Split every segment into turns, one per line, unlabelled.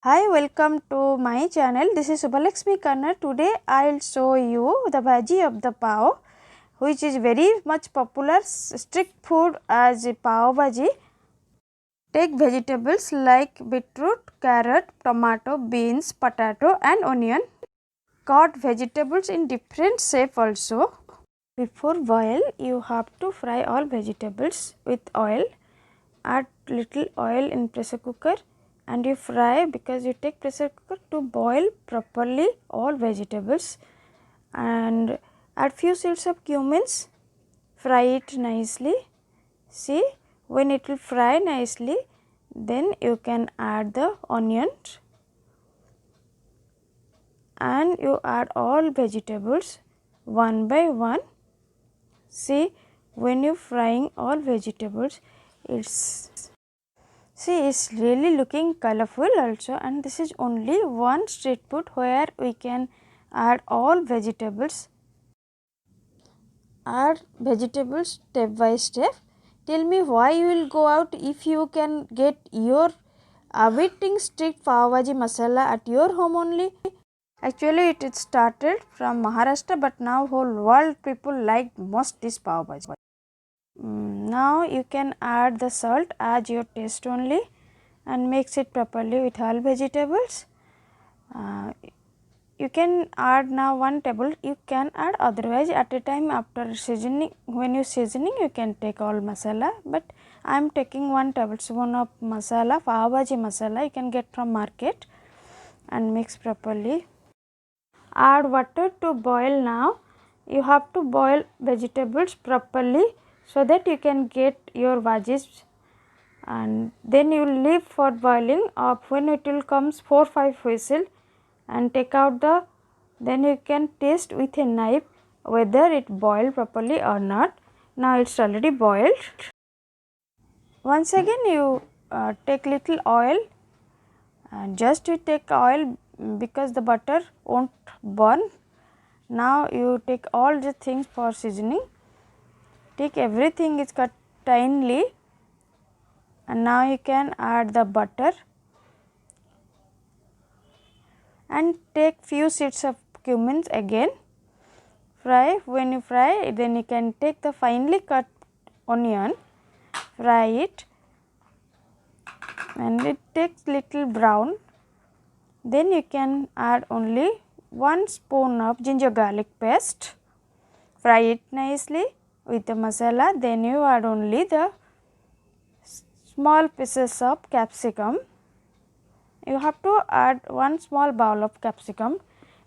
Hi, welcome to my channel. This is Subhalakshmi Kannar. Today I will show you the bhaji of the pav, which is very much popular street food as a pav bhaji. Take vegetables like beetroot, carrot, tomato, beans, potato and onion. Cut vegetables in different shape also. Before boil, you have to fry all vegetables with oil. Add little oil in pressure cooker and you fry, because you take pressure cooker to boil properly all vegetables, and add few seeds of cumins, fry it nicely. See, when it will fry nicely, then you can add the onions and you add all vegetables one by one. See, when you frying all vegetables, it's really looking colorful also, and this is only one street food where we can add all vegetables. Add vegetables step by step. Tell me why you will go out if you can get your awaiting street pav bhaji masala at your home only. Actually it started from Maharashtra, but now whole world people like most this pav bhaji. Now you can add the salt as your taste only and mix it properly with all vegetables. You can add now 1 table, you can add otherwise at a time after seasoning. When you seasoning you can take all masala, but I am taking 1 tablespoon of masala, pav bhaji masala, you can get from market, and mix properly. Add water to boil. Now you have to boil vegetables properly so that you can get your bhajis, and then you leave for boiling up. When it will comes 4-5 whistle and take out the, then you can taste with a knife whether it boiled properly or not. Now it's already boiled. Once again you take little oil, and just you take oil because the butter won't burn. Now you take all the things for seasoning, take everything is cut tinely, and now you can add the butter and take few seeds of cumins again, fry. When you fry, then you can take the finely cut onion, fry it, and it takes little brown. Then you can add only 1 spoon of ginger garlic paste, fry it nicely with the masala. Then you add only the small pieces of capsicum. You have to add 1 small bowl of capsicum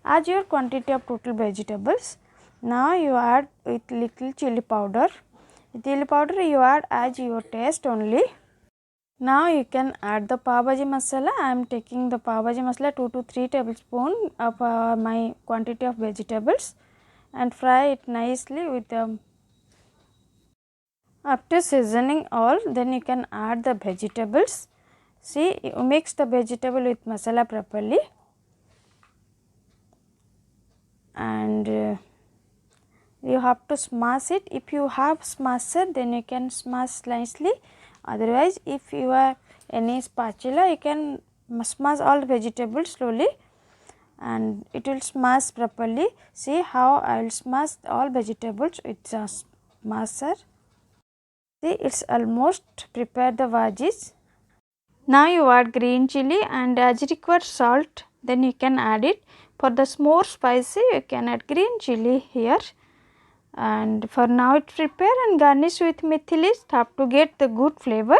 as your quantity of total vegetables. Now you add with little chili powder. Chili powder you add as your taste only. Now you can add the pav bhaji masala. I am taking the pav bhaji masala 2 to 3 tablespoon of my quantity of vegetables, and fry it nicely with the. After seasoning all, then you can add the vegetables. See, you mix the vegetable with masala properly, and you have to smash it. If you have smasher, then you can smash nicely. Otherwise, if you have any spatula, you can smash all vegetables slowly and it will smash properly. See how I will smash all vegetables with a smasher. See, it's almost prepared the veggies. Now you add green chili and as required salt, then you can add it. For the more spicy, you can add green chili here. And for now it's prepared, and garnish with methi leaves have to get the good flavor.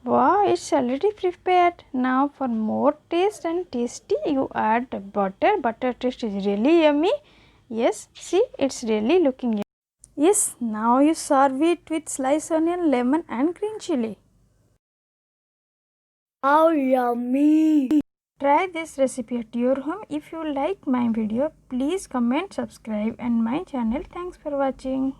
Wow, it's already prepared. Now for more taste and tasty, you add butter. Butter taste is really yummy. Yes, see, it's really looking yummy. Yes, now you serve it with sliced onion, lemon and green chili.
How yummy!
Try this recipe at your home. If you like my video, please comment, subscribe and my channel. Thanks for watching.